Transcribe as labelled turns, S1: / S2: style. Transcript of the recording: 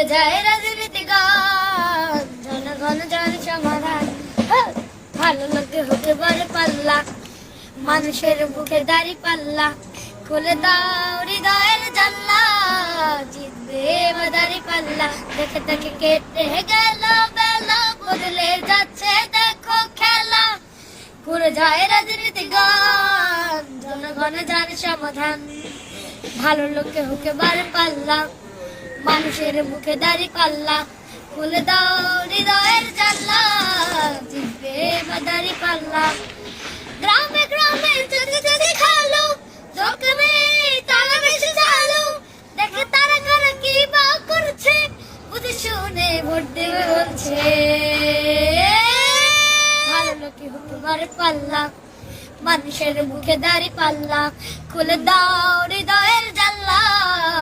S1: ঘুরে যায় রাজনীতি গান, জনগণ জন সমাধান। ভালো লোকে হতে পারে পাল্লা, মানুষের বুকে দাড়ি পাল্লা। খুলে দাও হৃদয়ের জানলা, জিতবে দাড়ি পাল্লা। দেখে দেখে কেটে গেল বেলা, বদলে যাচ্ছে দেখো খেলা। ঘুরে যায় রাজনীতি গান, জনগণ জানে সমাধান। ভালো লোকে হতে পারে পাল্লা, মানুষের মুখে দাড়ি পাল্লা। খুলে দাও হৃদয়ের জানলা, জিতবে দাড়ি পাল্লা। গ্রামে গ্রামে যদি যদি খালো, দোকানে তারা বেশি চালু। দেখে তারা কারা কি বা করছে, বুঝে শুনে ভোট দেবে বলছে। ভালো লোকে হতে পারে পাল্লা, মানুষের মুখে দাড়ি পাল্লা। খুলে দাও হৃদয়ের জানলা,